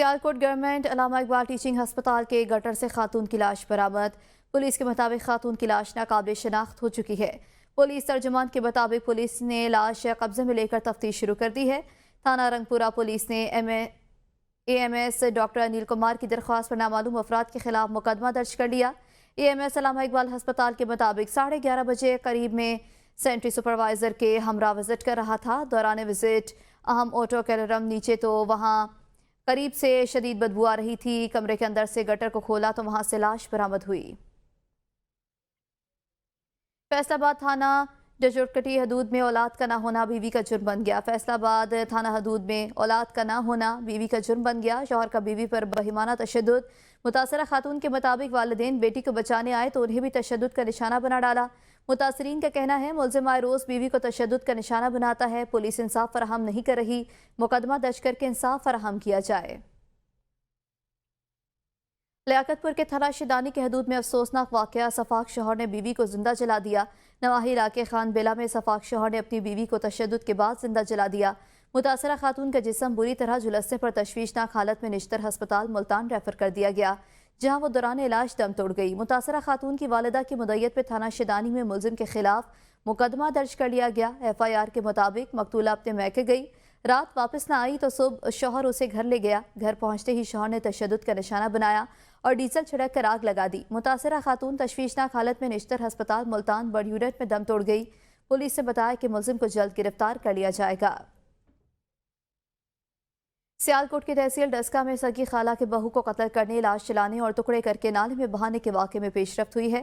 Sialkot government अल्लामा Iqbal teaching हस्पताल के gutter से खातून की लाश बरामद। पुलिस के मुताबिक खातून की लाश नाकाबिल शनाख्त हो चुकी है। पुलिस तर्जुमान के मुताबिक पुलिस ने लाश कब्जे में लेकर तफ्तीश शुरू कर दी है। थाना रंगपुरा पुलिस ने एएमएस डॉक्टर अनिल कुमार की दरख्वास्त पर नामालूम अफराद के खिलाफ मुकदमा दर्ज कर लिया। एएमएस अल्लामा इकबाल हस्पताल के मुताबिक 11:30 बजे करीब में सेंट्री सुपरवाइजर के हमरा विजिट कर रहा था। दौरान विजिट अहम ऑटो कैलरम नीचे तो वहां करीब से शदीद बदबू आ रही थी। कमरे के अंदर से गटर को खोला तो वहां से लाश बरामद हुई। फैसलाबाद थाना जजुर्कटी हदूद में औलाद का ना होना बीवी का जुर्म बन गया। फैसलाबाद थाना हदूद में औलाद का ना होना बीवी का जुर्म बन गया। शौहर का बीवी पर बहिमाना तशद्दुद। मुतासरा खातून के मुताबिक वालिदैन बेटी को बचाने आए तो उन्हें भी तशद्दुद का निशाना बना डाला। मुतासरीन का कहना है मुलजिम आए रोज बीवी को तशद्दुद का निशाना बनाता है। पुलिस इंसाफ फराहम नहीं कर रही। मुकदमा दर्ज करके इंसाफ फराहम किया जाए। लियाकतपुर के थाना शिदानी के हदूद में अफसोसनाक वाकया। सफाक शौहर ने बीवी को जिंदा जला दिया। नवाही इलाके खान बेला में सफाक शौहर ने अपनी बीवी को तशद्दुद के बाद जिंदा जला दिया। मुतासरा खातून का जिस्म बुरी तरह झुलसने पर तशवीशनाक हालत में निश्तर हस्पताल मुल्तान रेफर कर दिया गया, जहां वो दौरान इलाज दम तोड़ गई। मुतासरा खातून की वालिदा की मुद्दत पे थाना शिदानी में मुलजिम के खिलाफ मुकदमा दर्ज कर लिया गया। FIR के मुताबिक मकतूला अपने मैके गई, रात वापस न आई तो सुबह शौहर उसे घर ले गया। घर पहुंचते ही शौहर ने तशद्दुद का निशाना बनाया और डीजल छिड़क कर आग लगा दी। मुतासरा खातून तशवीशनाक हालत में निश्तर हस्पताल मुल्तान बड़ यूनिट में दम तोड़ गई। पुलिस ने बताया कि मुलजिम को जल्द गिरफ्तार कर लिया जाएगा। सियालकोट की तहसील डस्का में सगी खाला के बहू को कत्ल करने, लाश जलाने और टुकड़े करके नाले में बहाने के वाक़े में पेशरफ्त हुई है।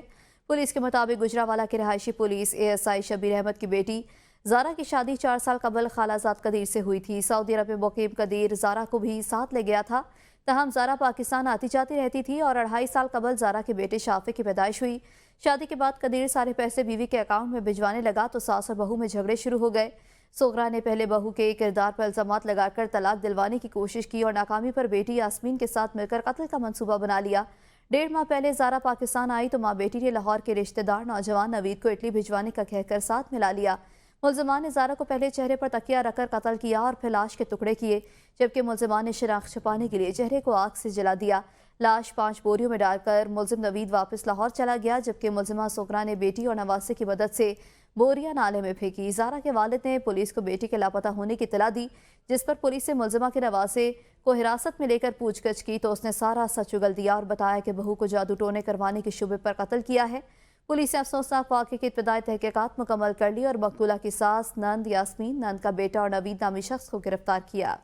पुलिस के मुताबिक गुजरावाला के रहायशी पुलिस ASI शबीर अहमद की बेटी ज़ारा की शादी 4 साल कबल खालाजाद कदीर से हुई थी। सऊदी अरब में मुकीम कदीर ज़ारा को भी साथ ले गया था। तहम ज़ारा पाकिस्तान आती जाती रहती थी और 2.5 साल कबल ज़ारा के बेटे शाफे की पैदाइश हुई। शादी के बाद कदीर सारे पैसे बीवी के अकाउंट में भिजवाने लगा तो सास और बहू में झगड़े शुरू हो गए। सोगरा ने पहले बहू के किरदार पर इल्जामात लगाकर तलाक दिलवाने की कोशिश की और नाकामी पर बेटी यास्मीन के साथ मिलकर कत्ल का मंसूबा बना लिया। 1.5 माह पहले ज़ारा पाकिस्तान आई तो माँ बेटी ने लाहौर के रिश्तेदार नौजवान नवीद को इटली भिजवाने का कहकर साथ मिला लिया। मुलजिमान ने ज़ारा को पहले चेहरे पर तकिया रखकर कत्ल किया और फिर लाश के टुकड़े किए, जबकि मुलजिमान ने शनाख्त छुपाने के लिए चेहरे को आग से जला दिया। लाश 5 बोरियों में डालकर मुलजिम नवीद वापस लाहौर चला गया, जबकि मुलजिमा सोगरा ने बेटी और नवासे की मदद से बोरियां नाले में फेंकी। ज़ारा के वालिद ने पुलिस को बेटी के लापता होने की इत्तला दी, जिस पर पुलिस ने मुलजिमा के नवासे को हिरासत में लेकर पूछगछ की तो उसने सारा सच उगल दिया और बताया कि बहू को जादू टोने करवाने के शुबे पर कत्ल किया है। पुलिस ने अफसोसनाक वाक़े की इब्तदाई तहकीकात मुकम्मल कर ली और मकतूला की सास, नंद यास्मीन, नंद का बेटा और नवीद नामी शख्स को गिरफ्तार किया।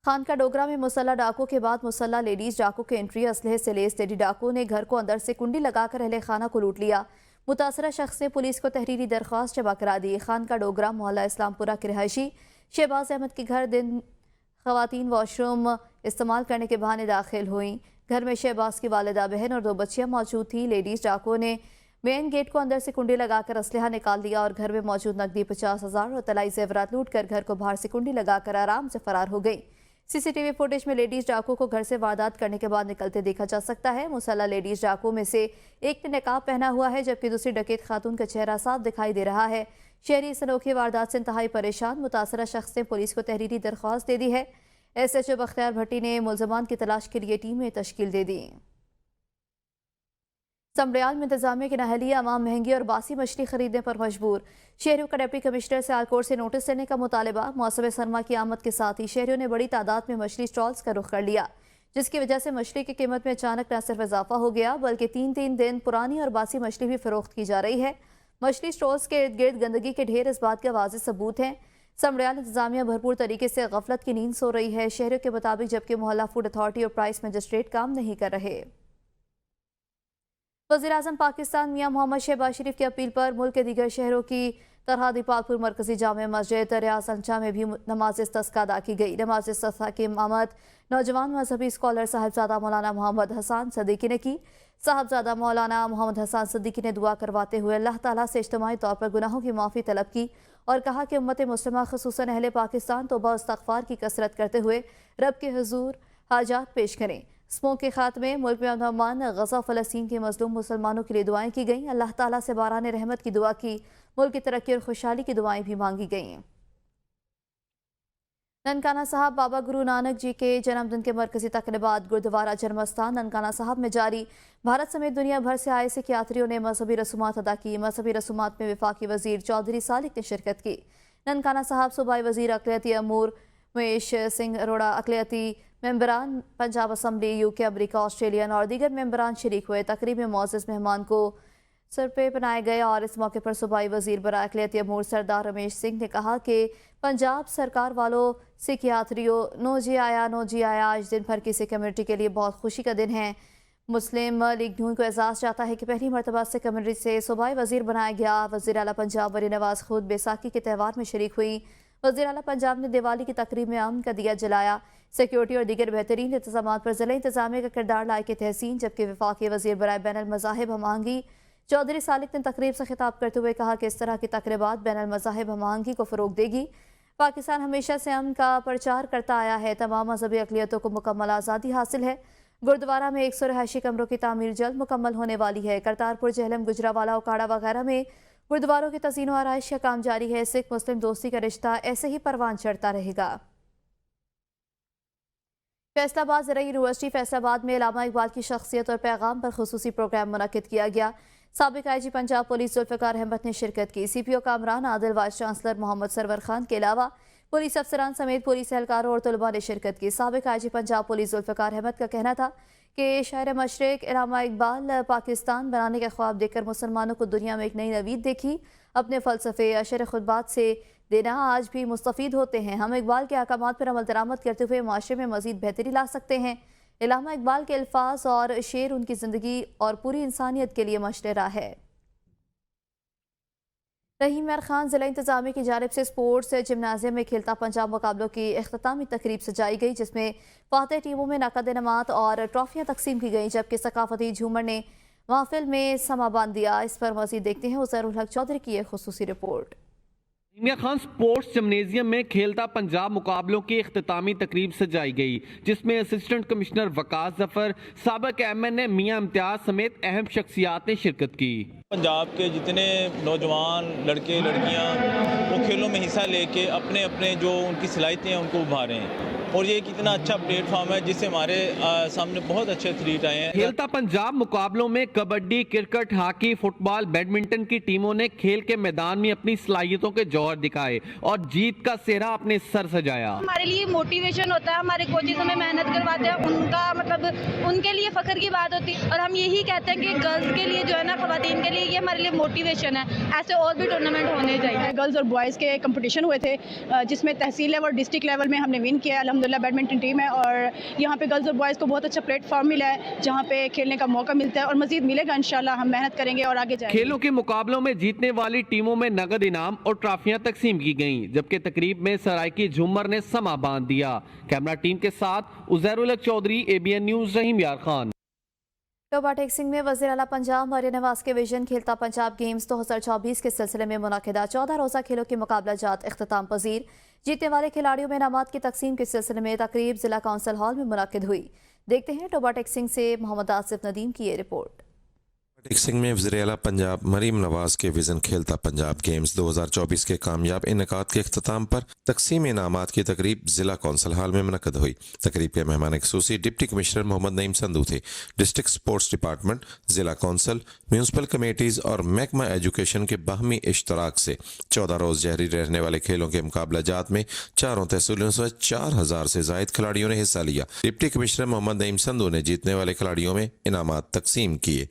खानका डोगरा में मुसल्ला डाकू के बाद मुसल्ला लेडीज डाकू के एंट्री, असलहे से लेस लेडी डाकू ने घर को अंदर से कुंडी लगाकर अहले खाना को लूट लिया। मुतासरा शख्स ने पुलिस को तहरीरी दरख्वास्त जमा करा दी। खानका डोगरा मोहल्ला इस्लामपुरा के रहायशी शहबाज अहमद के घर दिन खवातीन वॉशरूम इस्तेमाल करने के बहाने दाखिल हुई। घर में शहबाज की वालिदा बहन और 2 बच्चियां मौजूद थी। लेडीज डाकुओं ने मेन गेट को अंदर से कुंडी लगाकर असलहा निकाल दिया और घर में मौजूद नकदी 50,000 और तलाई जेवरात लूट कर घर को बाहर से कुंडी लगाकर आराम से फरार हो गई। CCTV फुटेज में लेडीज डाकू को घर से वारदात करने के बाद निकलते देखा जा सकता है। मुसल्ला लेडीज डाकू में से एक ने नकाब पहना हुआ है, जबकि दूसरी डकैत खातून का चेहरा साफ दिखाई दे रहा है। शहरी इस अनोखी वारदात से इंतहाई परेशान। मुतासरा शख्स ने पुलिस को तहरीरी दरख्वास्त दे दी है। SHO बख्तियार भट्टी ने मुलजमान की तलाश के लिए टीमें तश्कील दे दी। समड़ियाल में इंतजामिया की नाअहली, अवाम महंगी और बासी मछली खरीदने पर मजबूर। शहरियों का डिप्टी कमिश्नर सियालकोट से नोटिस लेने का मुतालबा। मौसम सरमा की आमद के साथ ही शहरियों ने बड़ी तादाद में मछली स्टॉल्स का रुख कर लिया, जिसकी वजह से मछली की कीमत में अचानक न सिर्फ इजाफा हो गया बल्कि 3-3 दिन पुरानी और बासी मछली भी फरोख्त की जा रही है। मछली स्टॉल्स के इर्द गिर्द गंदगी के ढेर इस बात का वाज़ेह सबूत हैं। समड़ियाल इंतजामिया भरपूर तरीके से गफलत की नींद सो रही है शहरियों के मुताबिक, जबकि मोहल्ला फूड अथॉरिटी और प्राइस मजिस्ट्रेट काम नहीं कर रहे। वज़ीर-ए-आज़म पाकिस्तान मियां मोहम्मद शहबाज शरीफ की अपील पर मुल्क के दीगर शहरों की तरह दीपालपुर मरकजी जामे मस्जिद रियाज अंचा में भी नमाज इस्तिस्का अदा की गई। नमाज इस्तिस्का की इमामत नौजवान मजहबी स्कॉलर साहिबजादा मौलाना मोहम्मद हसन सिद्दीकी ने की। साहिबजादा मौलाना मोहम्मद हसन सिद्दीकी ने दुआ करवाते हुए अल्लाह ताला से इज्तिमाई तौर पर गुनाहों की माफ़ी तलब की और कहा कि उम्मत मुस्लिमा ख़ुसूसन अहले पाकिस्तान तौबा इस्तग़फ़ार की कसरत करते हुए रब के हुज़ूर हाजात पेश करें। स्मोक के खात्मे, मुल्क में अमन, गज़ा फ़लस्तीन के मज़लूम मुसलमानों के लिए दुआएं की गईं। अल्लाह ताला से बारान रहमत की दुआ की, मुल्क की तरक्की और खुशहाली की दुआएं भी मांगी गईं। ननकाना साहब बाबा गुरु नानक जी के जन्मदिन के मरकजी तकरीबात गुरुद्वारा जन्मस्थान ननकाना साहब में जारी। भारत समेत दुनिया भर से आए सिख यात्रियों ने मजहबी रसूमात अदा की। मजहबी रसूमात में वफाकी वजीर चौधरी सालिक ने शिरकत की। ननकाना साहब सूबाई वजीर अकलियती अमूर महेश सिंह अरोड़ा, अकलियती मेंबरान पंजाब असम्बली, यूके, अमरीका, ऑस्ट्रेलियन और दीगर मेंबरान शरीक हुए। तकरीब में मोअज़्ज़ज़ मेहमान को सर पे बनाए गए और इस मौके पर सूबाई वजीर बरा अकलियती अमूर सरदार रमेश सिंह ने कहा कि पंजाब सरकार वालों, सिख यात्रियों, नो जी आया। आज दिन भर की सिख कम्युनिटी के लिए बहुत खुशी का दिन है। मुस्लिम लीग नून को एजाज़ चाहता है कि पहली मरतबा सिख कम्युनिटी से सूबाई वजीर बनाया गया। वज़ीर आला पंजाब मरीम नवाज खुद बैसाखी के त्यौहार में शरीक हुई। वज़ीर आला पंजाब ने दिवाली की तकरीब में अमन का दिया जलाया। सिक्योरिटी और दीगर बेहतरीन इंतजाम पर ज़िला इंतजामिया का किरदार लायक तहसीन। जबकि वफाकी वज़ीर बराए बैनुल मज़ाहिब हमआहंगी चौधरी सालिक ने तकरीब से खिताब करते हुए कहा कि इस तरह की तकरीबात बैनुल मज़ाहिब हमआहंगी को फ़रोग़ देगी। पाकिस्तान हमेशा से अमन का प्रचार करता आया है। तमाम मजहबी अक़लियतों को मुकम्मल आज़ादी हासिल है। गुरुद्वारा में 100 रहायशी कमरों की तामीर जल्द मुकम्मल होने वाली है। करतारपुर, जेहलम, गुजरावाला, उकाड़ा वगैरह में गुरुद्वारों की तज़ीन व आराइश का काम जारी है। सिख मुस्लिम दोस्ती का रिश्ता ऐसे ही परवान चढ़ता रहेगा। फैसलाबाद ज़राई यूनिवर्सिटी फैसलाबाद में अल्लामा इकबाल की शख्सियत और पैगाम पर खुसूसी प्रोग्राम मुनक़िद किया गया। साबिक़ IG पंजाब पुलिस ज़ुल्फ़िकार अहमद ने शिरकत की। CPO Kamran Adil, vice chancellor Mohammad Sarwar Khan के अलावा पुलिस अफसरान समेत पुलिस एहलकारों और तलबा ने शिरकत की। साबिक़ IG पंजाब पुलिस ज़ुल्फ़िकार अहमद का कहना था कि शायर मशरिक़ अल्लामा इकबाल पाकिस्तान बनाने का ख्वाब देखकर मुसलमानों को दुनिया में एक नई नवीद देखी। अपने फ़लसफ़े, अशर खुतबात से देना आज भी मुस्तफ़ीद होते हैं। हम इकबाल के अहकामात पर अमल दरामद करते हुए माशरे में मज़ीद बेहतरी ला सकते हैं। अल्लामा इकबाल के अल्फाज और शेर उनकी ज़िंदगी और पूरी इंसानियत के लिए मशरे है। रहीम यार खान ज़िला इंतजामिया की जानिब से स्पोर्ट्स जिम्नाजियम में खेलता पंजाब मुकाबलों की इख्तितामी तकरीब सजाई गई, जिसमें फातह टीमों में नकद इनामात और ट्रॉफियाँ तकसीम की गई। जबकि सकाफती झूमर ने महफिल में समा बांध दिया। इस पर मज़ीद देखते हैं उज़ैरुल हक चौधरी की एक खुसूसी रिपोर्ट। रहीम खान स्पोर्ट्स जिम्नेजियम में खेलता पंजाब मुकाबलों की इख्तितामी तकरीब सजाई गई, जिसमें असिस्टेंट कमिश्नर वकास जफर, साबिक MNA मियां इम्तियाज समेत अहम शख्सियात ने शिरकत की। पंजाब के जितने नौजवान लड़के लड़कियां वो खेलों में हिस्सा लेके अपने अपने जो उनकी सलाहियतें हैं उनको उभारें हैं, और ये कितना अच्छा प्लेटफॉर्म है जिससे हमारे सामने बहुत अच्छे एथलीट आए हैं। खेलता पंजाब मुकाबलों में kabaddi, cricket, hockey, football, badminton की टीमों ने खेल के मैदान में अपनी सलाहियतों के जौहर दिखाए और जीत का सेहरा अपने सर सजाया। हमारे लिए मोटिवेशन होता है, हमारे कोचेज हमें मेहनत करवाते हैं, उनका मतलब उनके लिए फख्र की बात होती है। और हम यही कहते हैं कि गर्ल्स के लिए जो है ना, खवातीन के लिए ये हमारे लिए मोटिवेशन है। ऐसे और भी टूर्नामेंट होने चाहिए। गर्ल्स और बॉयज़ के कंपटीशन हुए थे, जिसमें तहसील लेवल और डिस्ट्रिक्ट लेवल में हमने विन किया। अल्हम्दुलिल्लाह बैडमिंटन टीम है और यहाँ पे गर्ल्स और बॉयज़ को बहुत अच्छा प्लेटफॉर्म मिला है जहाँ पे खेलने का मौका मिलता है, और मजीद मिलेगा इंशाल्लाह। हम मेहनत करेंगे और आगे जाएंगे। खेलों के मुकाबलों में जीतने वाली टीमों में नगद इनाम और ट्रॉफियां तकसीम की गईं, जबकि तकरीब में सराइकी झूमर ने समा बांध दिया। कैमरा टीम के साथ उज़ैरुल हक चौधरी, ABN न्यूज़, रहीम यार खान। रोबोटिक्सिंग में वज़ीर आला पंजाब मरीम नवाज के विजन खेलता पंजाब गेम्स 2024 के सिलसिले में मुनक़िदा 14 रोज़ा खेलों के मुकाबला जात इख्तिताम पजीर। जीतने वाले खिलाड़ियों में इनामात की तकसीम के सिलसिले में तकरीब ज़िला कौंसल हॉल में मुनक़िद हुई। देखते हैं रोबोटिक्सिंग से मोहम्मद आसिफ नदीम की ये रिपोर्ट। रोबोटिक्सिंग में वज़ीर आला पंजाब मरीम नवाज के विजन खेलता पंजाब गेम्स 2024 के कामयाब इनेकाद के अख्तिताम पर तकसीम इनामात की तकरीब जिला कौंसल हॉल में मुनक़िद हुई। तकरीब के मेहमान ख़ुसूसी डिप्टी कमिश्नर मोहम्मद नईम संधू थे। डिस्ट्रिक्ट स्पोर्ट्स डिपार्टमेंट, जिला कौंसल, म्यूनसिपल कमेटीज़ और महकमा एजुकेशन के बाहमी इश्तराक से 14 रोज़ जारी रहने वाले खेलों के मुकाबला जात में चारों तहसीलों से 4000 से ज़ायद खिलाड़ियों ने हिस्सा लिया। डिप्टी कमिश्नर मोहम्मद नईम संधू ने जीतने वाले खिलाड़ियों में इनामात तकसीम किए।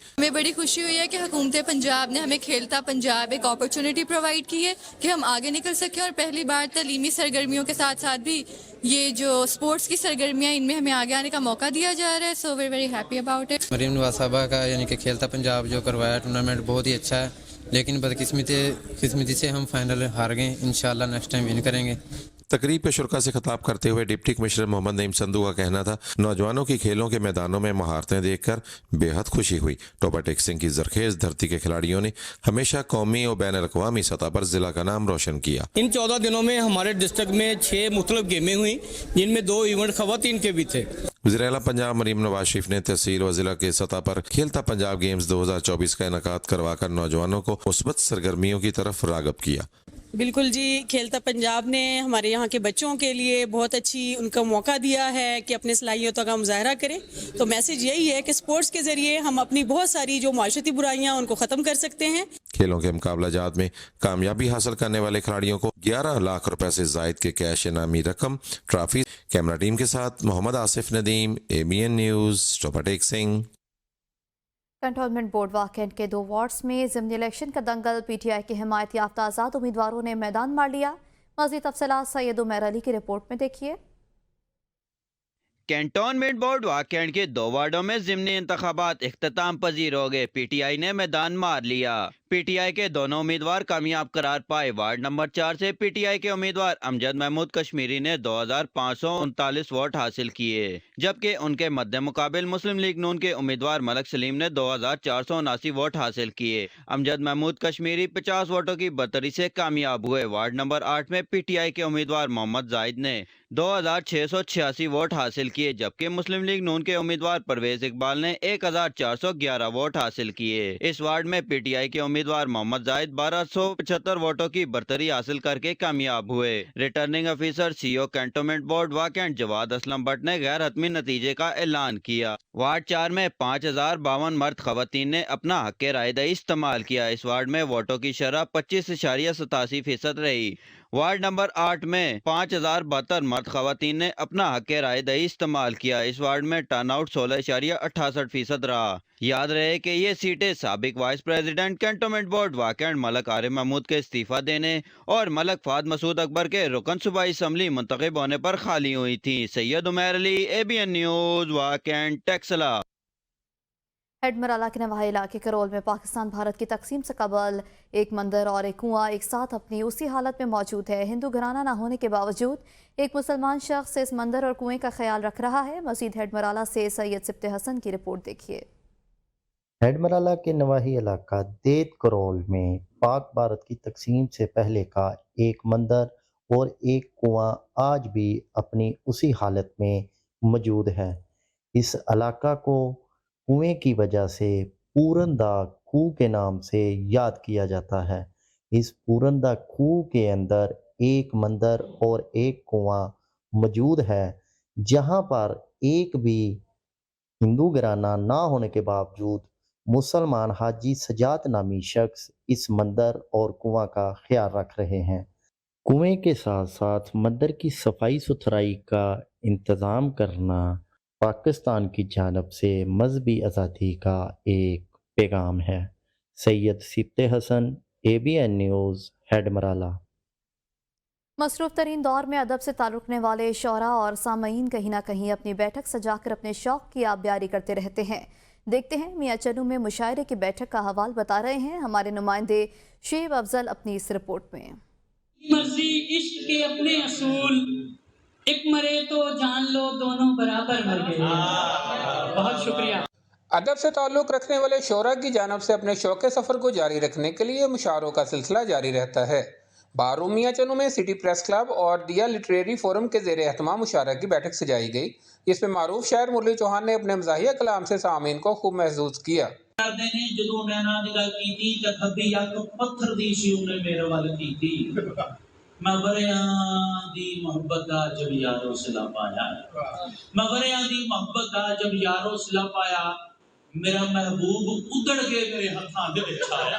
खुशी हुई है कि हुकूमत पंजाब ने हमें खेलता पंजाब एक अपॉर्चुनिटी प्रोवाइड की है कि हम आगे निकल सकें, और पहली बार तालीमी सरगर्मियों के साथ साथ भी ये जो स्पोर्ट्स की सरगर्मियां, इनमें हमें आगे आने का मौका दिया जा रहा है। So we very happy about it. Maryam Nawaz साहबा का यानी कि खेलता पंजाब जो करवाया टूर्नामेंट बहुत ही अच्छा है, लेकिन बदकिस्मती से हम फाइनल हार गए। इंशाल्लाह नेक्स्ट टाइम विन करेंगे। तकरीब के शुरा से खिताब करते हुए डिप्टी कमिश्नर मोहम्मद नईम संधू का कहना था, नौजवानों की खेलों के मैदानों में महारतें देखकर बेहद खुशी हुई। रोबोटिक्सिंग की जरखेज धरती के खिलाड़ियों ने हमेशा कौमी और बैन अवी सतह पर जिला का नाम रोशन किया। इन 14 दिनों में हमारे डिस्ट्रिक्ट में 6 मुख्तलिफ गेमें हुई, जिनमें 2 इवेंट खवातीन के भी थे। वज़ीर आला पंजाब मरीम नवाज शरीफ ने तहसील व जिला के सतह पर खेलता पंजाब गेम्स 2024 का इनेकाद करवाकर नौजवानों को मुस्बत सरगर्मियों की तरफ राग़िब किया। بالکل جی، کھیلتا پنجاب نے ہمارے یہاں کے بچوں کے لیے بہت اچھی ان کا موقع دیا ہے کہ اپنے صلاحیتوں کا مظاہرہ کریں. تو میسج یہی ہے کہ سپورٹس کے ذریعے ہم اپنی بہت ساری جو معاشرتی برائیاں ان کو ختم کر سکتے ہیں. کھیلوں کے مقابلہ جات میں کامیابی حاصل کرنے والے کھلاڑیوں کو 11 لاکھ روپے سے زائد کے کیش انعامی رقم ٹرافی. کیمرہ ٹیم کے ساتھ محمد آصف ندیم، ABN نیوز، ٹوپاٹیک سنگھ. کنٹونمنٹ بورڈ واقعات کے 2 وارڈز میں ضمنی الیکشن کا دنگل. PTI کے حمایت یافتہ آزاد امیدواروں نے میدان مار لیا. مزید تفصیلات سید عمیر علی کی رپورٹ میں دیکھیے. کینٹونمنٹ بورڈ واقعات کے 2 وارڈوں میں ضمنی انتخابات اختتام پذیر ہو گئے. PTI نے میدان مار لیا. PTI کے دونوں امیدوار کامیاب قرار پائے. وارڈ نمبر 4 سے PTI کے امیدوار امجد محمود کشمیری نے 2539 ووٹ حاصل کیے، جبکہ ان کے مد مقابل مسلم لیگ نون کے امیدوار ملک سلیم نے 2479 ووٹ حاصل کیے. امجد محمود کشمیری 50 ووٹوں کی برتری سے کامیاب ہوئے. وارڈ نمبر 8 میں PTI کے امیدوار محمد زاہد نے 2686 ووٹ حاصل کیے، جبکہ مسلم لیگ نون کے امیدوار پرویز اقبال نے 1411 ووٹ حاصل کیے. اس وارڈ میں PTI کے امیدوار محمد زاہد 1275 ووٹوں کی برتری حاصل کر کے کامیاب ہوئے. Returning officer CO cantonment board واقعات جواد اسلم بٹ نے غیر حتمی نتیجے کا اعلان کیا. وارڈ 4 میں 5052 مرد خواتین نے اپنا حق رائے دہی استعمال کیا. اس وارڈ میں ووٹوں کی شرح 25.87% رہی. وارڈ نمبر 8 میں 5072 مرد خواتین نے اپنا حق رائے دہی استعمال کیا. اس وارڈ میں ٹرن آؤٹ 16.68% رہا. یاد رہے کہ یہ سیٹیں سابق وائس پریزیڈنٹ کینٹونمنٹ بورڈ واقعات ملک عارف محمود کے استعفیٰ دینے اور ملک فہد مسعود اکبر کے رکن صوبائی اسمبلی منتخب ہونے پر خالی ہوئی تھیں. سید عمیر علی، ABN نیوز، واقعات ٹیکسلا. ہیڈ مرالہ کے نواحی علاقے کرول میں پاکستان بھارت کی تقسیم سے قبل ایک مندر اور ایک کنواں ایک ساتھ اپنی اسی حالت میں موجود ہے. ہندو گھرانہ نہ ہونے کے باوجود ایک مسلمان شخص اس مندر اور کنویں کا خیال رکھ رہا ہے. مزید ہیڈ مرالہ سے سید سبت حسن کی رپورٹ دیکھیے. ہیڈ مرالہ کے نواحی علاقہ دیت کرول میں پاک بھارت کی تقسیم سے پہلے کا ایک مندر اور ایک کنواں آج بھی اپنی اسی حالت میں موجود ہے. اس علاقہ کو کنویں کی وجہ سے پورندہ کھو کے نام سے یاد کیا جاتا ہے. اس پورندہ کھو کے اندر ایک مندر اور ایک کنواں موجود ہے، جہاں پر ایک بھی ہندو گھرانہ نہ ہونے کے باوجود مسلمان حاجی سجاد نامی شخص اس مندر اور کنواں کا خیال رکھ رہے ہیں. کنویں کے ساتھ ساتھ مندر کی صفائی ستھرائی کا انتظام کرنا پاکستان کی جانب سے مذہبی آزادی کا ایک پیغام ہے. سید سبت حسن، ABN نیوز، ہیڈ مرالہ. مصروف ترین دور میں ادب سے تعلق رکھنے والے شعراء اور سامعین کہیں نہ کہیں اپنی بیٹھک سجا کر اپنے شوق کی آبیاری کرتے رہتے ہیں. دیکھتے ہیں میاں چنو میں مشاعرے کی بیٹھک کا حوال بتا رہے ہیں ہمارے نمائندے شعیب افضل اپنی اس رپورٹ میں. مرضی عشق کے اپنے اصول، ایک مرے تو جان لو دونوں برابر مر گئے. بہت شکریہ. ادب سے تعلق رکھنے والے شعراء کی جانب سے اپنے شوق سفر کو جاری رکھنے کے لیے مشاعروں کا سلسلہ جاری رہتا ہے. بارہم میاں چنو میں سٹی پریس کلب اور دیا لٹریری فورم کے زیر اہتمام مشاعرہ کی بیٹھک سجائی گئی، جس میں معروف شاعر مرلی چوہان نے اپنے مزاحیہ کلام سے سامعین کو خوب محظوظ کیا. جدوں میں نہ نگاہ کی تھی تے کھبی اک پتھر دی سی انہیں میرے وال کی تھی. میں وریاں دی محبت دا جب یارو سلا پایا، میں وریاں دی محبت دا جب یارو سلا پایا، میرا محبوب اگڑ کے میرے ہتھاں دے وچ آیا.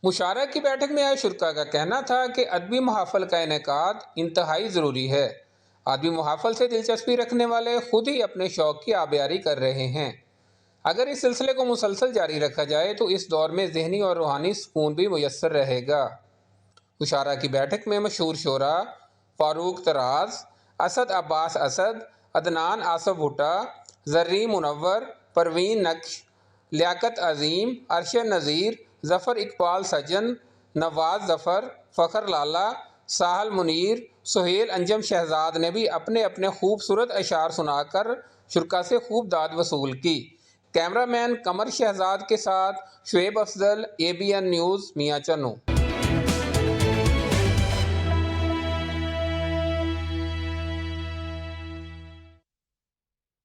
مشاعرہ کی بیٹھک میں آئے شرکا کا کہنا تھا کہ ادبی محافل کا انعقاد انتہائی ضروری ہے. ادبی محافل سے دلچسپی رکھنے والے خود ہی اپنے شوق کی آبیاری کر رہے ہیں. اگر اس سلسلے کو مسلسل جاری رکھا جائے تو اس دور میں ذہنی اور روحانی سکون بھی میسر رہے گا. مشاعرہ کی بیٹھک میں مشہور شعراء فاروق طراز، اسد عباس اسد، عدنان آصف بھٹا، زرری منور، پروین نقش، لیاقت عظیم، ارشد نذیر، ظفر اقبال سجن، نواز ظفر، فخر لالہ، ساحل منیر، سہیل انجم شہزاد نے بھی اپنے اپنے خوبصورت اشعار سنا کر شرکا سے خوب داد وصول کی. کیمرہ مین قمر شہزاد کے ساتھ شعیب افضل، ABN نیوز، میاں چنو.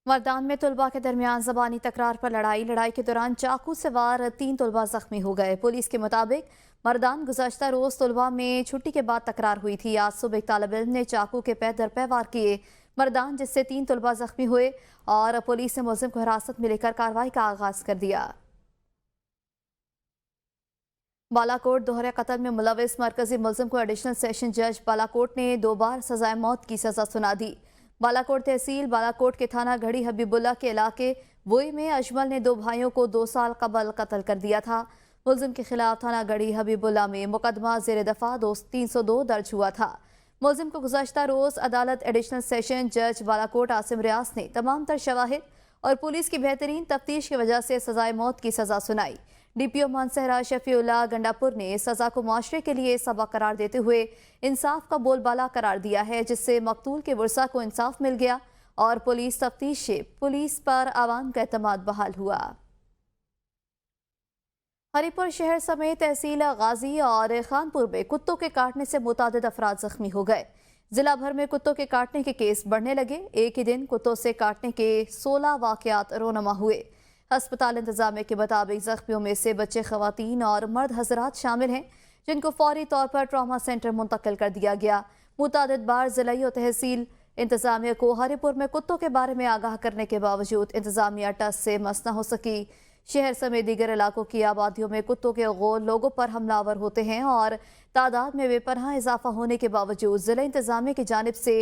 मरदान में तलबा के दरमियान ज़बानी तकरार पर लड़ाई के दौरान चाकू से वार 3 तलबा जख्मी हो गए। पुलिस के मुताबिक मरदान गुज़श्ता रोज़ तलबा में छुट्टी के बाद तकरार हुई थी। आज सुबह एक तालिब इल्म ने चाकू के पै दर पै वार किए मरदान, जिससे 3 तलबा जख्मी हुए और पुलिस ने मुलजिम को हिरासत में लेकर कार्रवाई का आगाज कर दिया। बालाकोट दोहरे कत्ल में मुलविस मरकजी मुलजिम को एडिशनल सेशन जज बालाकोट ने 2 बार सजाए मौत की सजा सुना दी। बालाकोट तहसील बालाकोट के थाना घड़ी हबीबुल्ला के इलाके वोई में अजमल ने 2 भाइयों को 2 साल कबल कत्ल कर दिया था। मुलजिम के खिलाफ थाना घड़ी हबीबुल्ला में मुकदमा ज़ेर दफा 302 दर्ज हुआ था। मुलजिम को गुज़श्ता रोज़ अदालत एडिशनल सेशन जज बालाकोट आसिम रियाज ने तमाम तर शवाहिद और पुलिस की बेहतरीन तफ्तीश की वजह से सजाए मौत की सजा सुनाई। DPO मानसहरा शफीउल्लाह गंडापुर ने सजा को माशरे के लिए सबक करार देते हुए इंसाफ का बोलबाला करार दिया है, जिससे मकतूल के वर्सा को इंसाफ मिल गया और पुलिस तफ्तीश से पुलिस पर आवाम का एतमाद बहाल हुआ। हरिपुर शहर समेत तहसील गाजी और खानपुर में कुत्तों के काटने से मुतादिद अफराद जख्मी हो गए। जिला भर में कुत्तों के काटने के केस बढ़ने लगे। एक ही दिन कुत्तों से काटने के 16 वाकयात रोनमा हुए। अस्पताल इंतजामिया के मुताबिक जख्मियों में से बच्चे, खवातीन और मर्द हजरात शामिल हैं, जिनको फौरी तौर पर ट्रॉमा सेंटर मुंतकिल कर दिया गया। मुतादिद बार जिलाई और तहसील इंतजामिया को हरिपुर में कुत्तों के बारे में आगाह करने के बावजूद इंतजामिया टस से मस न हो सकी। शहर समेत दीगर इलाकों की आबादियों में कुत्तों के गौर लोगों पर हमलावर होते हैं और तादाद में बेपनाह इजाफा होने के बावजूद जिला इंतजामिया की जानिब से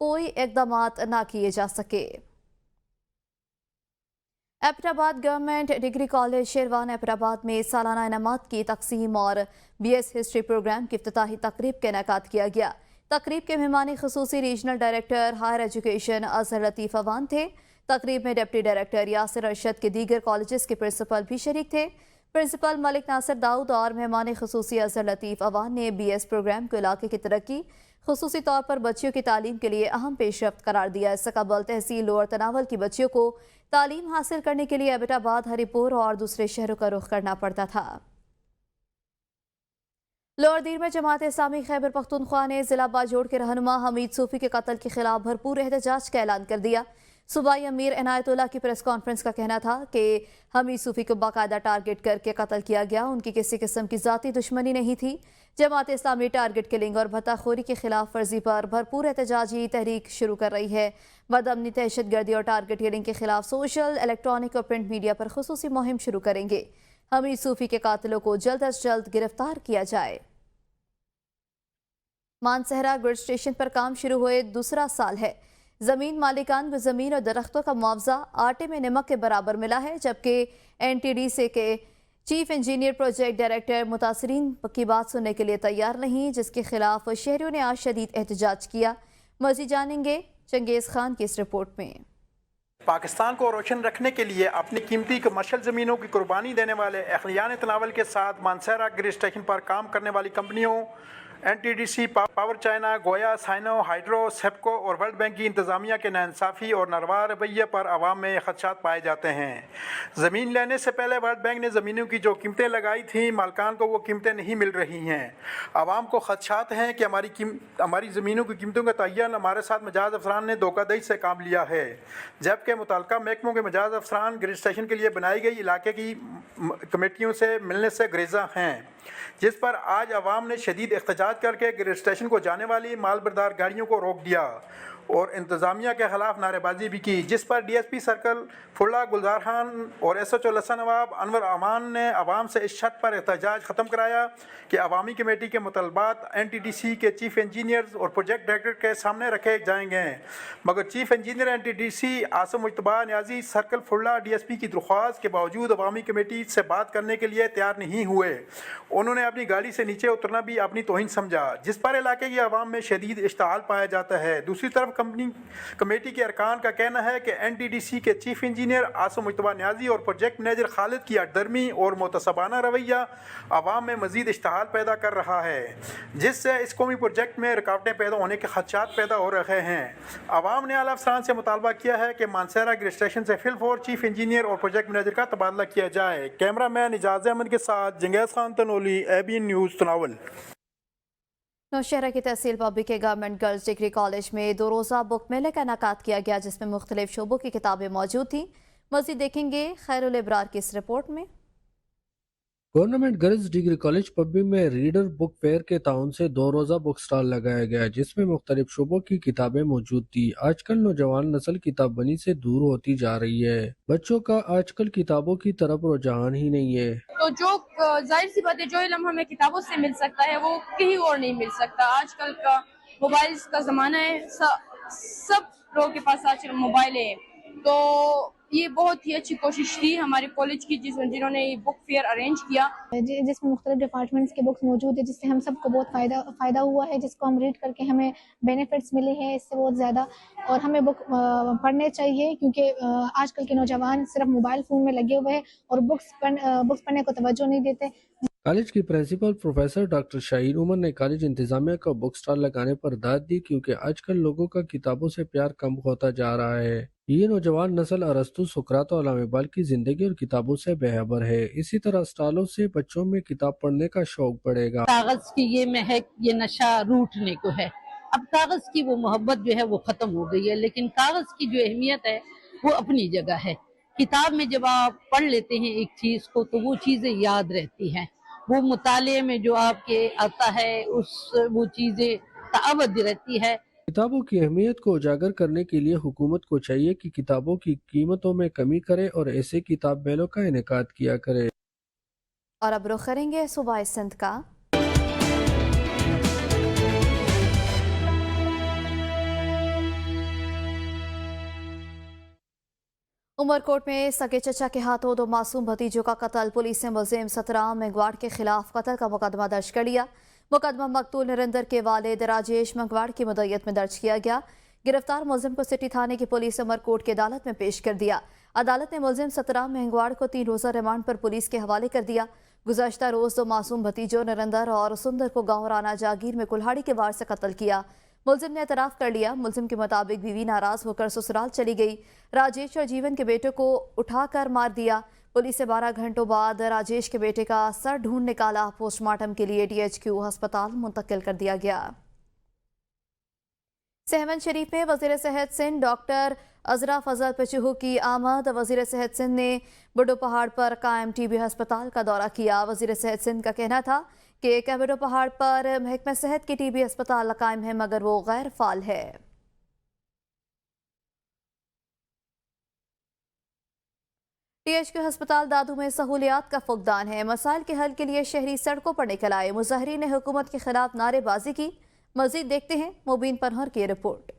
कोई इकदामात न किए जा सके। Abbottabad government degree college Sherwan Abbottabad में सालाना इनामात की तकसीम और BS हिस्ट्री प्रोग्राम की इफ्तिताही तकरीब का इनेकाद किया गया। तकरीब के मेहमान खुसूसी regional director higher education Azhar Latif Awan थे। तकरीब में डिप्टी डायरेक्टर यासिर अरशद के दीगर कॉलेजेस के प्रिंसिपल भी शरीक थे। प्रिंसिपल मलिक नासिर दाऊद और मेहमान खुसूसी अजहर लतीफ़ अवान ने BS प्रोग्राम को इलाके की तरक्की, खुसूसी तौर पर बच्चियों की तालीम के लिए अहम पेशरफ्त करार दिया। इससे कबल तहसील लोअर तनावल की बच्चियों को तालीम हासिल करने के लिए एबटाबाद, हरिपुर और दूसरे शहरों का रुख करना पड़ता था। लोअर दीर में जमात इस्लामी खैबर पख्तूनख्वा ने जिला बाजोड़ के रहनुमा हमीद सूफी के कत्ल के खिलाफ भरपूर एहतजाज का ऐलान कर दिया। सूबाई अमीर इनायतुल्लाह की प्रेस कॉन्फ्रेंस का कहना था कि हमीद सूफी को बाकायदा टारगेट करके कत्ल किया गया। उनकी किसी किस्म की जाती दुश्मनी नहीं थी। जमात इस्लामी टारगेट किलिंग और भत्ताखोरी के खिलाफ वर्जी पर भरपूर एहतजाजी तहरीक शुरू कर रही है। बदअमनी, दहशतगर्दी और टारगेट किलिंग के खिलाफ सोशल, इलेक्ट्रॉनिक और प्रिंट मीडिया पर खुसूसी मुहिम शुरू करेंगे। हमीद सूफी के कातिलों को जल्द अज जल्द गिरफ्तार किया जाए। मानसहरा ग्रिड स्टेशन पर काम शुरू हुए दूसरा साल है। जमीन मालिकान को जमीन और दरख्तों का मुआवजा आटे में नमक के बराबर मिला है, जबकि NTDC के चीफ इंजीनियर प्रोजेक्ट डायरेक्टर मुतासरीन की बात सुनने के लिए तैयार नहीं, जिसके खिलाफ शहरियों ने आज शदीद एहतजाज किया। मज़ीद जानेंगे चंगेज़ खान की इस रिपोर्ट में। पाकिस्तान को रोशन रखने के लिए अपनी कीमती कमर्शियल ज़मीनों की कुर्बानी देने वाले अहलियान तनावल के साथ मानसहरा ग्रिड स्टेशन पर काम करने वाली कंपनियों NTDC, पावर चाइना, गोया, साइनो, हाइड्रो, सेप्को और वर्ल्ड बैंक की इंतज़ामिया के नाइंसाफ़ी और नरवा रवैये पर आवाम में खदशात पाए जाते हैं। ज़मीन लेने से पहले वर्ल्ड बैंक ने ज़मीनों की जो कीमतें लगाई थीं, मालकान को वो कीमतें नहीं मिल रही हैं। आवाम को खदशात हैं कि हमारी ज़मीनों की कीमतों का तयन हमारे साथ मजाज अफसरान ने धोखाधड़ी से काम लिया है, जबकि मुतल्लिका महकमों के मजाज अफसरान ग्रिड स्टेशन के लिए बनाई गई इलाके की कमेटियों से मिलने से गुरेज़ा हैं, जिस पर आज अवाम ने शदीद एहतजाज करके ग्रिड स्टेशन को जाने वाली मालबरदार गाड़ियों को रोक दिया और इंतज़ामिया के खिलाफ नारेबाजी भी की, जिस पर DSP सर्कल फुल्ला गुलजार खान और SHO लसा नवाब अनवर अमान ने आवाम से इस शर्त पर एहतजाज ख़त्म कराया कि अवामी कमेटी के मुतलबात NTDC के चीफ इंजीनियर और प्रोजेक्ट डायरेक्टर के सामने रखे जाएंगे, मगर chief engineer NTDC Asim Mujtaba Niazi circle Phulla DSP की दरख्वास्त के बावजूद अवामी कमेटी से बात करने के लिए तैयार नहीं हुए। उन्होंने अपनी गाड़ी से नीचे उतरना भी अपनी तौहीन समझा, जिस पर इलाके की आवाम में शदीद इश्तहाल पाया जाता है। दूसरी तरफ कमेटी के अरकान का कहना है कि NTDC के चीफ इंजीनियर आसम मुज्तबा न्याजी और प्रोजेक्ट मैनेजर खालिद की अटदर्मी और मुतसबाना रवैया आवाम में मजीद इश्तहाल पैदा कर रहा है, जिससे इस कौमी प्रोजेक्ट में रुकावटें पैदा होने के खदशात पैदा हो रहे हैं। आवाम ने आला अफसरान से मुतालबा किया है कि मानसहरा ग्रिड स्टेशन से फिलफौर चीफ इंजीनियर और प्रोजेक्ट मैनेजर का तबादला किया जाए। कैमरा मैन इजाज़ अहमद के साथ चंगेज़ खान तनोली, ABN न्यूज़ तनावल। नौशहरा की तहसील पब्बी के गवर्नमेंट गर्ल्स डिग्री कॉलेज में 2 रोज़ा बुक मेले का इनेकाद किया गया, जिसमें मुख्तलिफ शोबों की किताबें मौजूद थीं। मज़ीद देखेंगे खैरुल इब्रार की इस रिपोर्ट में। गवर्नमेंट गर्ल्स डिग्री कॉलेज पब्बी में रीडर बुक फेयर के ताउन से 2 रोज़ा बुक स्टॉल लगाया गया, जिसमें मुख्तलिफ शोबों की किताबें मौजूद थी। आजकल नौजवान नस्ल किताब बनी से दूर होती जा रही है। बच्चों का आजकल किताबों की तरफ रुझान ही नहीं है। तो जो जाहिर सी बात है, जो इल्म हमें किताबों से मिल सकता है वो कहीं और नहीं मिल सकता। आजकल का मोबाइल का ज़माना है, सब लोगों के पास आजकल मोबाइल है, तो ये बहुत ही अच्छी कोशिश थी हमारे कॉलेज की जिन्होंने ये बुक फेयर अरेंज किया, जिसमें मुख्तलिफ डिपार्टमेंट्स के बुक्स मौजूद है, जिससे हम सबको बहुत फ़ायदा हुआ है, जिसको हम रीड करके हमें बेनिफिट्स मिले हैं इससे बहुत ज़्यादा। और हमें बुक पढ़ने चाहिए, क्योंकि आजकल के नौजवान सिर्फ मोबाइल फ़ोन में लगे हुए हैं और बुक्स पढ़ने को तवज्जो नहीं देते। कॉलेज की principal professor doctor Shaheen Umar ने कॉलेज इंतजामिया का बुक स्टॉल लगाने पर दाद दी, क्योंकि आजकल लोगों का किताबों से प्यार कम होता जा रहा है। ये नौजवान नस्ल अरस्तु, सुकरात और अल्लामा इकबाल की जिंदगी और किताबों से बेखबर है। इसी तरह स्टॉलों से बच्चों में किताब पढ़ने का शौक बढ़ेगा। कागज की ये महक, ये नशा रूठने को है। अब कागज की वो मोहब्बत जो है वो खत्म हो गई है, लेकिन कागज की जो अहमियत है वो अपनी जगह है। किताब में जब आप पढ़ लेते हैं एक चीज को, तो वो चीजें याद रहती हैं। वो मुताले में जो आपके आता है वो चीजें ताबद रहती है। किताबों की अहमियत को उजागर करने के लिए हुकूमत को चाहिए कि किताबों की कीमतों में कमी करे और ऐसे किताब मेलों का इनेकाद किया करे। और अब रुख करेंगे सूबा सिंध का। उमरकोट में सगे चचा के हाथों 2 मासूम भतीजों का कत्ल। पुलिस ने मुलजिम सतराम मंगवाड़ के खिलाफ कत्ल का मुकदमा दर्ज कर लिया। मुकदमा मकतूल नरेंद्र के वालिद राजेश मंगवाड़ की मुद्दत में दर्ज किया गया। गिरफ्तार मुलजिम को सिटी थाने की पुलिस उमरकोट की अदालत में पेश कर दिया। अदालत ने मुलजिम सतराम मंगवाड़ को 3 रोज़ा रिमांड पर पुलिस के हवाले कर दिया। गुज़श्ता रोज 2 मासूम भतीजों नरेंद्र और सुंदर को गाँव राना जागीर में कुल्हाड़ी के वार से कत्ल किया। मुलजिम ने एतराफ़ कर लिया। मुलजिम के मुताबिक बीवी नाराज होकर ससुराल चली गई। राजेश और जीवन के बेटे को उठाकर मार दिया। पुलिस से 12 घंटों बाद राजेश के बेटे का सर ढूंढ निकाला। पोस्टमार्टम के लिए DHQ अस्पताल मुंतकिल कर दिया गया। सहवन शरीफ में वज़ीर सेहत सिंध डॉक्टर अजरा फजल पचहू की आमद। वज़ीर सेहत सिंध ने बुड्डो पहाड़ पर कायम TB अस्पताल का दौरा किया। वज़ीर सेहत सिंध का कहना था कि कैबडो पहाड़ पर महकमा सेहत की TB अस्पताल कायम है, मगर वो गैर फाल है। DHQ अस्पताल दादू में सहूलियात का फुकदान है। मसाइल के हल के लिए शहरी सड़कों पर निकल आए। मुजाहिरीन ने हुकूमत के खिलाफ नारेबाजी की। मजीद देखते हैं मुबीन पनहर की रिपोर्ट।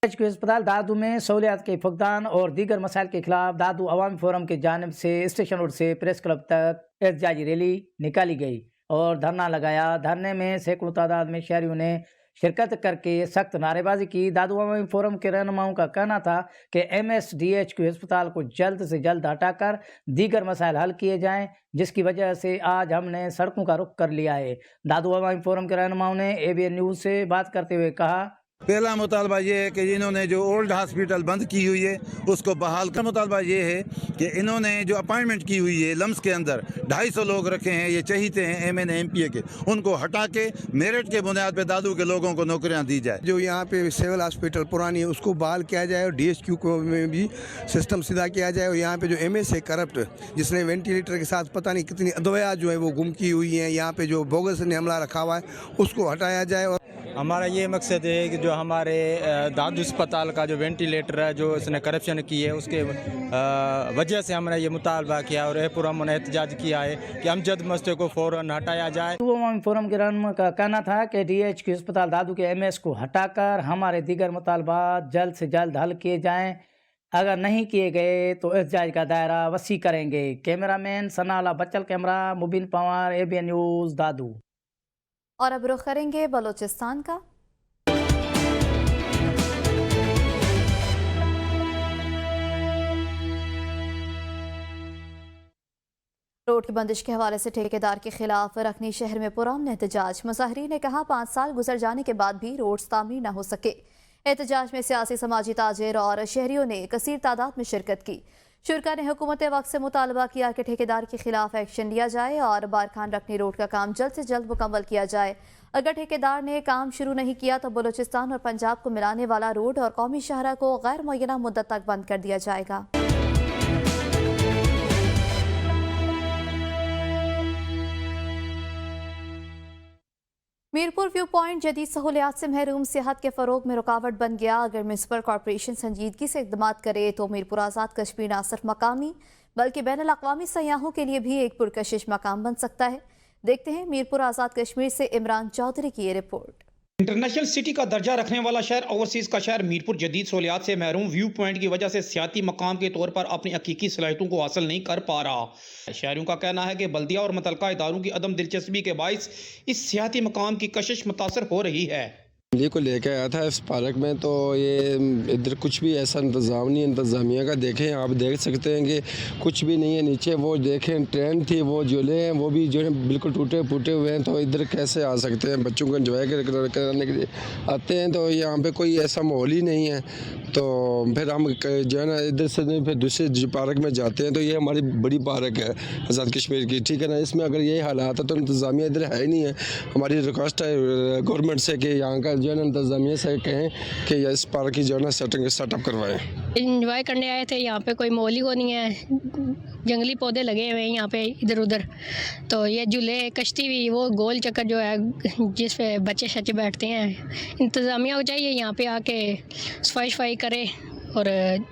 DHQ अस्पताल दादू में सहूलियात के फुकदान और दीगर मसाइल के खिलाफ दादू अवामी फोरम की जानिब से स्टेशन रोड से प्रेस क्लब तक एहतजाजी रैली निकाली गई और धरना लगाया। धरने में सैकड़ों तादाद में शहरियों ने शिरकत करके सख्त नारेबाजी की। दादू अवामी फोरम के रहनुमाओं का कहना था कि MS DHQ अस्पताल को जल्द से जल्द हटाकर दीगर मसाइल हल किए जाएं, जिसकी वजह से आज हमने सड़कों का रुख कर लिया है। दादू अवामी फोरम के रहनुमाओं ने ABN न्यूज़ से बात करते हुए कहा, पहला मुतालबा ये है कि इन्होंने जो ओल्ड हॉस्पिटल बंद की हुई है उसको बहाल कर। मुतालबा ये है कि इन्होंने जो अपॉइंटमेंट की हुई है लम्स के अंदर 250 लोग रखे हैं, ये चाहते हैं MNA MPA के, उनको हटा के मेरिट के बुनियाद पे दादू के लोगों को नौकरियां दी जाए। जो यहाँ पे सिविल हॉस्पिटल पुरानी है उसको बहाल किया जाए और DHQ को में भी सिस्टम सीधा किया जाए। और यहाँ पे जो MS है करप्ट, जिसने वेंटिलेटर के साथ पता नहीं कितनी अदवाया जो है वो गुम की हुई हैं, यहाँ पे जो बोगस ने हमला रखा हुआ है उसको हटाया जाए। और हमारा ये मकसद है कि जो हमारे दादू अस्पताल का जो वेंटिलेटर है जो इसने करप्शन की है उसके वजह से हमने ये मुतालबा किया और पुरअमन एहतजाज किया है कि अमजद मस्ते को फौरन हटाया जाए। अवामी फोरम के रहनुमा का कहना था कि DHQ अस्पताल दादू के MS को हटाकर हमारे दीगर मुतालबात जल्द से जल्द हल किए जाएँ। अगर नहीं किए गए तो एहतजाज का दायरा वसी करेंगे। कैमरामैन सनाला बच्चल, कैमरा मुबीन पंवार, ABN न्यूज़ दादू। और अब रुख करेंगे बलोचिस्तान का। रोड की बंदिश के हवाले से ठेकेदार के खिलाफ रखनी शहर में पुरअमन एहतजाज। मुजाहिरीन ने कहा 5 साल गुजर जाने के बाद भी रोड तामीर न हो सके। एहतजाज में सियासी समाजी ताजिर और शहरियों ने कसीर तादाद में शिरकत की। शुरा ने हुकूमत वक्त से मुतालबा किया कि ठेकेदार के खिलाफ एक्शन लिया जाए और बारखान रखनी रोड का काम जल्द से जल्द मुकम्मल किया जाए। अगर ठेकेदार ने काम शुरू नहीं किया तो बलूचिस्तान और पंजाब को मिलाने वाला रोड और कौमी शाहरा को गैर मुअय्यना मुद्दत तक बंद कर दिया जाएगा। मीरपुर व्यू पॉइंट जदीद सहूलियात से महरूम सियाहत के फ़रोग में रुकावट बन गया। अगर म्यूनसिपल कॉरपोरेशन संजीदगी से इक़दाम करे तो मीरपुर आज़ाद कश्मीर न सिर्फ मकामी बल्कि बैनुल अक़वामी सयाहों के लिए भी एक पुरकशिश मकाम बन सकता है। देखते हैं मीरपुर आज़ाद कश्मीर से इमरान चौधरी की ये रिपोर्ट। इंटरनेशनल सिटी का दर्जा रखने वाला शहर, ओवरसीज़ का शहर मीरपुर जदीद सहूलियात से महरूम व्यू पॉइंट की वजह से सियाती मकाम के तौर पर अपनी हकीकी सलाहियतों को हासिल नहीं कर पा रहा। शहरियों का कहना है कि बल्दिया और मुतलका इदारों की अदम दिलचस्पी के बाइस इस सियाती मकाम की कशिश मुतासर हो रही है। फैमिली को लेकर आया था इस पार्क में, तो ये इधर कुछ भी ऐसा इंतज़ाम नहीं, इंतज़ामिया का देखें आप देख सकते हैं कि कुछ भी नहीं है। नीचे वो देखें ट्रेन थी, वो झूले हैं वो भी जो है बिल्कुल टूटे फूटे हुए हैं, तो इधर कैसे आ सकते हैं? बच्चों को एंजॉय कराने के लिए आते हैं तो यहाँ पे कोई ऐसा माहौल ही नहीं है। तो फिर हम जो है ना इधर से फिर दूसरे पार्क में जाते हैं, तो ये हमारी बड़ी पार्क है आज़ाद कश्मीर की, ठीक है ना। इसमें अगर यही हालात है तो इंतज़ामिया इधर है ही नहीं है। हमारी रिक्वेस्ट है गवर्नमेंट से कि यहाँ का जो है ना इंतज़ामिया से कहें कि इस पार्क की जो है ना सेटअप करवाएं। इंजॉय करने आए थे, यहाँ पे कोई माहौल ही को नहीं है, जंगली पौधे लगे हुए हैं यहाँ पे इधर उधर। तो ये झूले कश्ती भी वो गोल चक्कर जो है जिस पे बच्चे शच्चे बैठते हैं, इंतज़ामिया को चाहिए यहाँ पे आके सफाई करे और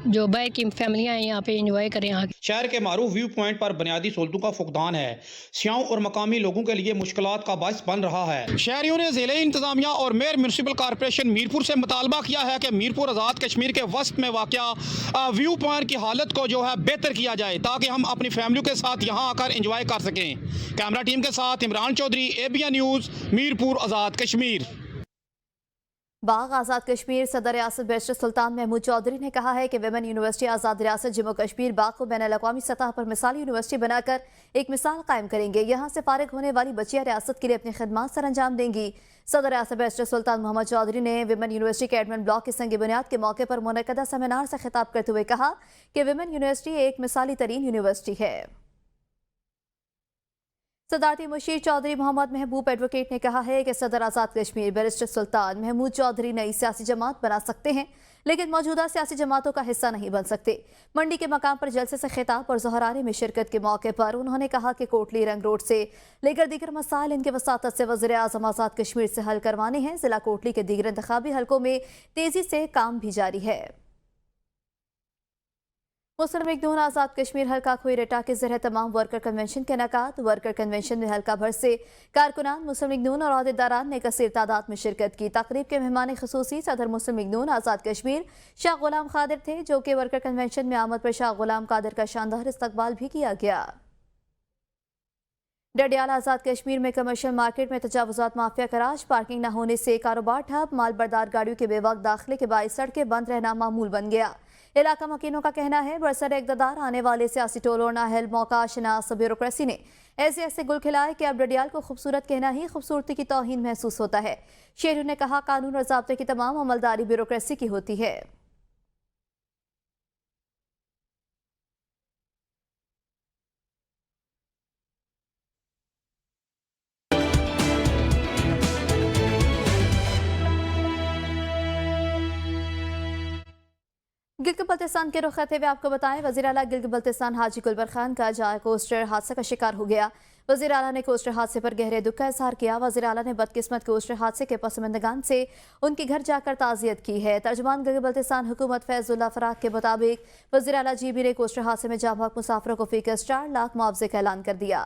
जो बाहर की फैमिलियाँ हैं यहाँ पे एंजॉय करें। आगे शहर के मारूफ व्यू पॉइंट पर बुनियादी सहूलतों का फुकदान है, सियाहों और मकामी लोगों के लिए मुश्किलात का बाइस बन रहा है। शहरियों ने ज़िले इंतजामिया और मेयर म्यूनसिपल कॉरपोरेशन मीरपुर से मुतालबा किया है कि मीरपुर आज़ाद कश्मीर के वस्त में वाक़या व्यू पॉइंट की हालत को जो है बेहतर किया जाए ताकि हम अपनी फैमिलियों के साथ यहाँ आकर एंजॉय कर सकें। कैमरा टीम के साथ इमरान चौधरी, ABN न्यूज़, मीरपुर आज़ाद कश्मीर। बाग आज़ाद कश्मीर सदर रियासत बैरिस्टर सुल्तान महमूद चौधरी ने कहा है कि विमेन यूनिवर्सिटी आज़ाद रियासत जम्मू कश्मीर बाग को बैनुल-अक़वामी सतह पर मिसाली यूनिवर्सिटी बनाकर एक मिसाल कायम करेंगे। यहाँ से फारिग होने वाली बच्चियाँ रियासत के लिए अपनी खिदमत सर अंजाम देंगी। सदर रियासत बैरिस्टर सुल्तान मोहम्मद चौधरी ने विमेन यूनिवर्सिटी के एडमिन ब्लॉक की संग बुनियाद के मौके पर मुनक़दा सेमिनार से खिताब करते हुए कहा कि विमेन यूनिवर्सिटी एक मिसाली तरीन यूनिवर्सिटी है। सदारती मुशीर चौधरी मोहम्मद महबूब एडवोकेट ने कहा है कि सदर आज़ाद कश्मीर बैरिस्टर सुल्तान महमूद चौधरी नई सियासी जमात बना सकते हैं लेकिन मौजूदा सियासी जमातों का हिस्सा नहीं बन सकते। मंडी के मकाम पर जलसे से खिताब और ज़ोहराने में शिरकत के मौके पर उन्होंने कहा कि कोटली रंग रोड से लेकर दीगर मसाइल इनके वसातत से वज़ीर आज़म आज़ाद कश्मीर से हल करवाने हैं। ज़िला कोटली के दीगर इंतखाबी हलकों में तेज़ी से काम भी जारी है। मुस्लिम लीग नून आज़ाद कश्मीर हल्का खुईरेटा के ज़रिए तमाम वर्कर कन्वेंशन के इनेकात। वर्कर कन्वेंशन में हल्का भर से कारकुनान मुस्लिम लीग नून और अहदेदारान ने कसीर तादाद में शिरकत की। तकरीब के मेहमान खसूसी सदर मुस्लिम लीग नून आज़ाद कश्मीर शाह गुलाम कादिर थे, जो कि वर्कर कन्वेंशन में आमद पर शाह गुलाम कादिर का शानदार इस्तकबाल भी किया गया। डडियाला आज़ाद कश्मीर में कमर्शियल मार्केट में तजावुज़ात माफिया का राज। पार्किंग न होने से कारोबार ठप, माल बरदार गाड़ियों के बेवक्त दाखिले के बाइस सड़कें बंद रहना मामूल बन गया। इलाका मकीनों का कहना है बरसर इक़्तिदार आने वाले सियासी टोलों नाहल मौका शनास ब्यूरोक्रेसी ने ऐसे गुल खिलाए कि अब डडियाल को खूबसूरत कहना ही खूबसूरती की तौहीन महसूस होता है। शहरियों ने कहा कानून और ज़ाब्ते की तमाम अमलदारी ब्यूरोक्रेसी की होती है। गिलगित बल्तिस्तान के रुख करते हुए आपको बताएं, वज़ीर आला गिलगित बल्तिस्तान हाजी गुलबर खान का जाए कोस्टर हादसे का शिकार हो गया। वज़ीर आला ने कोस्टर हादसे पर गहरे दुख का इजहार किया। वज़ीर आला ने बदकिस्मत कोस्टर हादसे के पसमंदगान से उनके घर जाकर ताज़ियत की है। तर्जुमान गिलगित बल्तिस्तान हुकूमत फैज़ुल्लाह फराग के मुताबिक वज़ीर आला GB ने कोस्टर हादसे में जाँ बहक मुसाफिरों को फ़ीस 4 लाख मुआवजे का ऐलान कर दिया।